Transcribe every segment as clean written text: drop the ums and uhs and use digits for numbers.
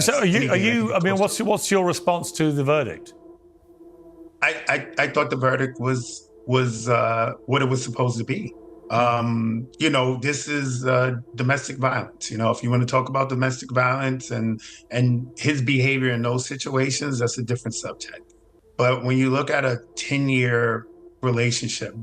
So I mean, what's your response to the verdict? I thought the verdict was what it was supposed to be. This is domestic violence. If you want to talk about domestic violence and his behavior in those situations, that's a different subject. But when you look at a 10-year relationship,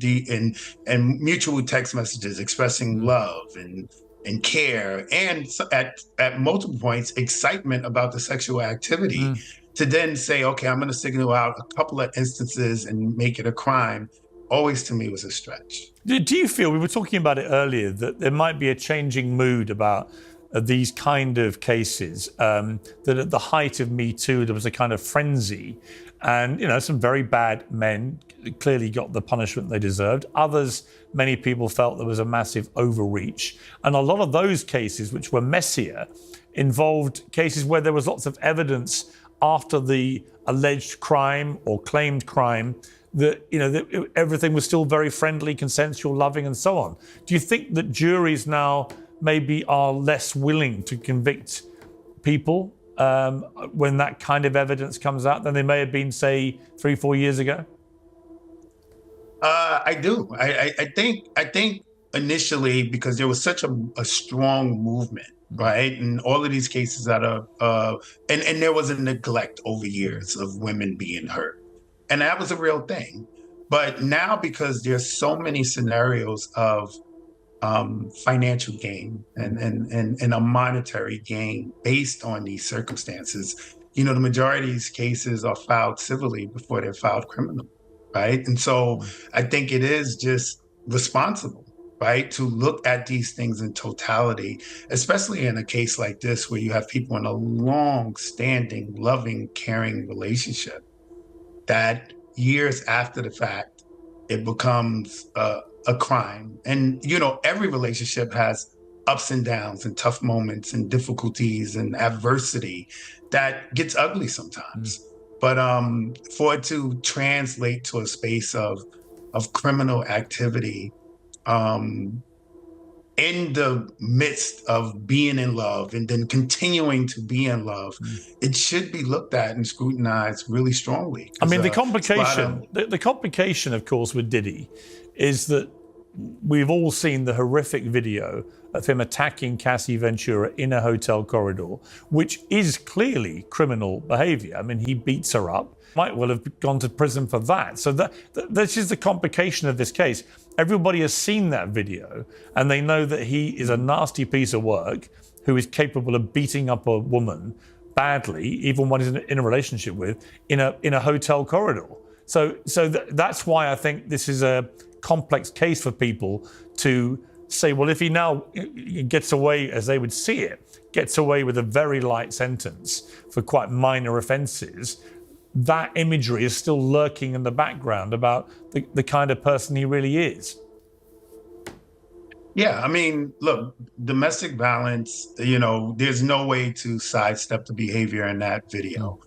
and mutual text messages expressing love and care, and at multiple points excitement about the sexual activity, to then say, okay, I'm going to signal out a couple of instances and make it a crime, always to me was a stretch. Do you feel, we were talking about it earlier, that there might be a changing mood about these kind of cases, that at the height of Me Too, there was a kind of frenzy, and some very bad men clearly got the punishment they deserved. Others, many people felt there was a massive overreach. And a lot of those cases, which were messier, involved cases where there was lots of evidence after the alleged crime or claimed crime that that everything was still very friendly, consensual, loving, and so on. Do you think that juries now maybe are less willing to convict people when that kind of evidence comes out than they may have been, say, 3-4 years ago? I do. I think initially, because there was such a strong movement, right? And all of these cases out of and there was a neglect over years of women being hurt. And that was a real thing. But now, because there's so many scenarios of financial gain and a monetary gain based on these circumstances, the majority of these cases are filed civilly before they're filed criminal, right? And so I think it is just responsible, right, to look at these things in totality, especially in a case like this where you have people in a long-standing, loving, caring relationship that years after the fact, it becomes a crime. And, every relationship has ups and downs and tough moments and difficulties and adversity that gets ugly sometimes. But for it to translate to a space of criminal activity, in the midst of being in love and then continuing to be in love, it should be looked at and scrutinized really strongly. I mean, the complication, of course, with Diddy is that we've all seen the horrific video of him attacking Cassie Ventura in a hotel corridor, which is clearly criminal behavior. I mean, he beats her up, might well have gone to prison for that. So that's just the complication of this case. Everybody has seen that video and they know that he is a nasty piece of work who is capable of beating up a woman badly, even one he's in a relationship with, in a hotel corridor. So that's why I think this is a complex case for people to say, well, if he now gets away, as they would see it, gets away with a very light sentence for quite minor offences, that imagery is still lurking in the background about the kind of person he really is. Yeah, I mean, look, domestic violence, there's no way to sidestep the behavior in that video.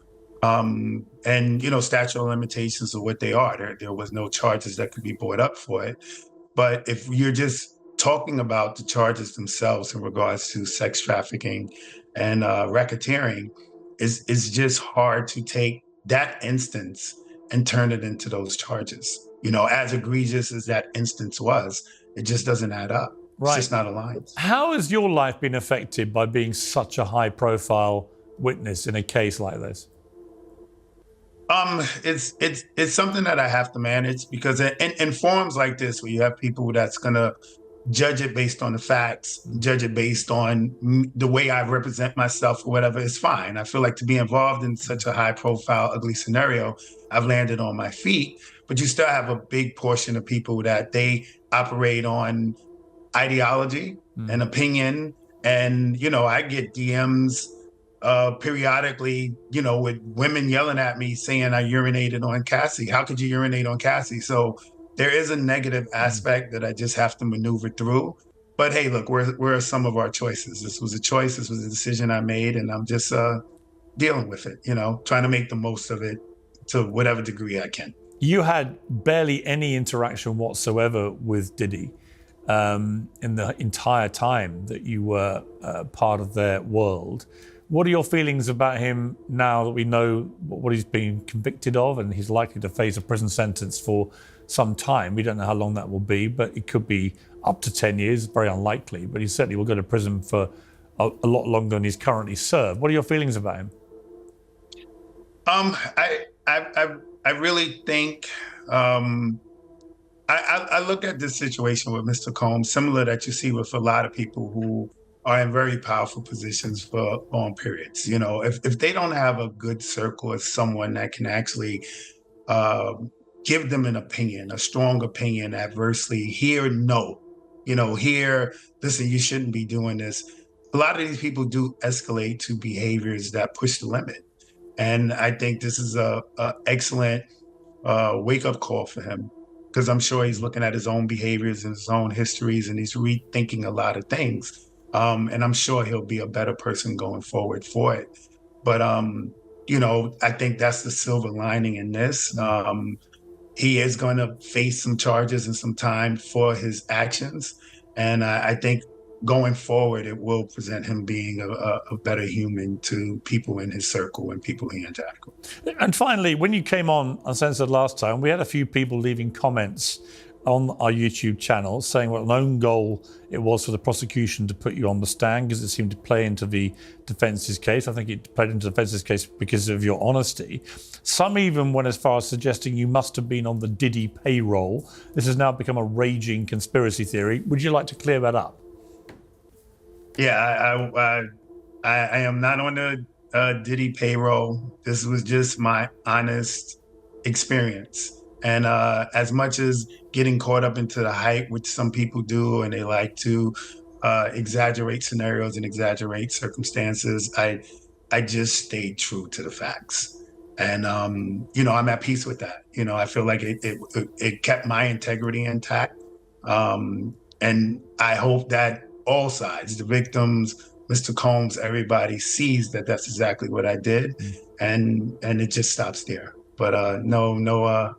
And, statute of limitations are what they are. There was no charges that could be brought up for it. But if you're just talking about the charges themselves in regards to sex trafficking and racketeering, it's just hard to take that instance and turn it into those charges. As egregious as that instance was, it just doesn't add up. Right. It's just not aligned. How has your life been affected by being such a high-profile witness in a case like this? It's something that I have to manage, because in forums like this, where you have people that's gonna judge it based on the facts, judge it based on the way I represent myself or whatever, is fine. I feel like to be involved in such a high profile, ugly scenario, I've landed on my feet. But you still have a big portion of people that they operate on ideology and opinion. And, I get DMs periodically, with women yelling at me saying I urinated on Cassie. How could you urinate on Cassie? So there is a negative aspect that I just have to maneuver through. But hey, look, where are some of our choices? This was a choice. This was a decision I made, and I'm just dealing with it, trying to make the most of it to whatever degree I can. You had barely any interaction whatsoever with Diddy in the entire time that you were part of their world. What are your feelings about him now that we know what he's been convicted of, and he's likely to face a prison sentence for some time? We don't know how long that will be, but it could be up to 10 years, very unlikely, but he certainly will go to prison for a lot longer than he's currently served. What are your feelings about him? I really think I look at this situation with Mr. Combs similar that you see with a lot of people who are in very powerful positions for long periods. You know, if they don't have a good circle of someone that can actually uh, give them an opinion, a strong opinion, adversely, hear no, hear, listen, you shouldn't be doing this. A lot of these people do escalate to behaviors that push the limit. And I think this is a excellent wake-up call for him, because I'm sure he's looking at his own behaviors and his own histories, and he's rethinking a lot of things. And I'm sure he'll be a better person going forward for it. But I think that's the silver lining in this. He is going to face some charges and some time for his actions, and I think going forward, it will present him being a better human to people in his circle and people he interacts with. And finally, when you came on Uncensored last time, we had a few people leaving comments on our YouTube channel saying what an own goal it was for the prosecution to put you on the stand, because it seemed to play into the defence's case. I think it played into the defence's case because of your honesty. Some even went as far as suggesting you must have been on the Diddy payroll. This has now become a raging conspiracy theory. Would you like to clear that up? Yeah, I am not on the Diddy payroll. This was just my honest experience. And as much as getting caught up into the hype, which some people do, and they like to exaggerate scenarios and exaggerate circumstances, I just stayed true to the facts. And I'm at peace with that. I feel like it kept my integrity intact. And I hope that all sides, the victims, Mr. Combs, everybody sees that that's exactly what I did, and it just stops there. But no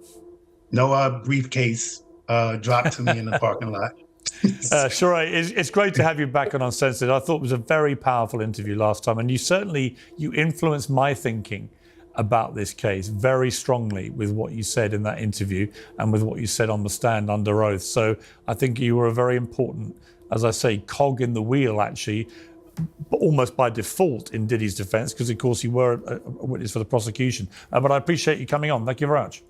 briefcase dropped to me in the parking lot. Sure, it's great to have you back on Uncensored. I thought it was a very powerful interview last time, and you influenced my thinking about this case very strongly with what you said in that interview and with what you said on the stand under oath. So I think you were a very important, as I say, cog in the wheel, actually, almost by default in Diddy's defense, because of course you were a witness for the prosecution. But I appreciate you coming on. Thank you very much.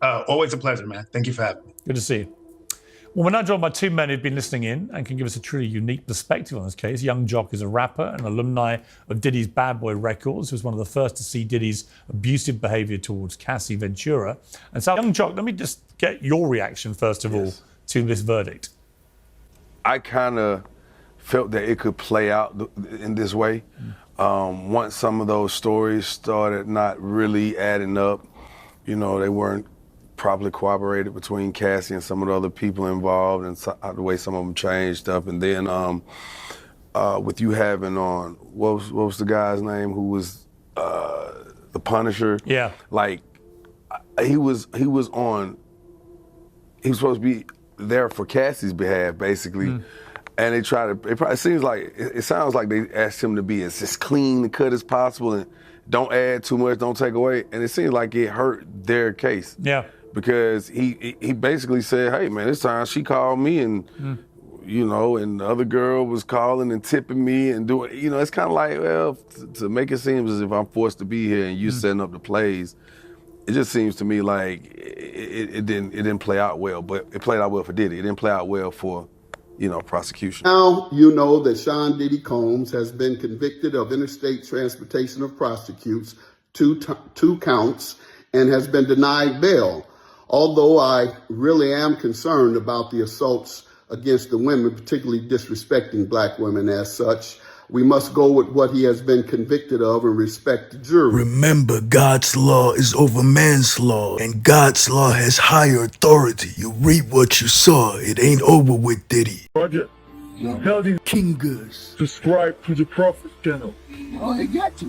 Always a pleasure, man. Thank you for having me. Good to see you. Well, we're now joined by two men who've been listening in and can give us a truly unique perspective on this case. Young Jock is a rapper and alumni of Diddy's Bad Boy Records, who was one of the first to see Diddy's abusive behavior towards Cassie Ventura. And so, Young Jock, let me just get your reaction, first of all, to this verdict. I kind of felt that it could play out in this way. Once some of those stories started not really adding up, they weren't properly corroborated between Cassie and some of the other people involved, and the way some of them changed up. And then with you having on, what was the guy's name who was the Punisher? Yeah. Like, he was supposed to be there for Cassie's behalf, basically. And it sounds like they asked him to be as clean cut as possible and don't add too much, don't take away. And it seems like it hurt their case. Yeah. Because he basically said, hey man, this time she called me and and the other girl was calling and tipping me and doing, it's kind of like, well, to make it seem as if I'm forced to be here and you setting up the plays. It just seems to me like it didn't play out well, but it played out well for Diddy. It didn't play out well for, prosecution. Now you know that Sean Diddy Combs has been convicted of interstate transportation of prostitutes, two counts, and has been denied bail. Although I really am concerned about the assaults against the women, particularly disrespecting black women as such, we must go with what he has been convicted of and respect the jury. Remember, God's law is over man's law, and God's law has higher authority. You reap what you sow. It ain't over with Diddy. Roger. Tell these King Goods. subscribe to the Prophet channel. Oh, they got you.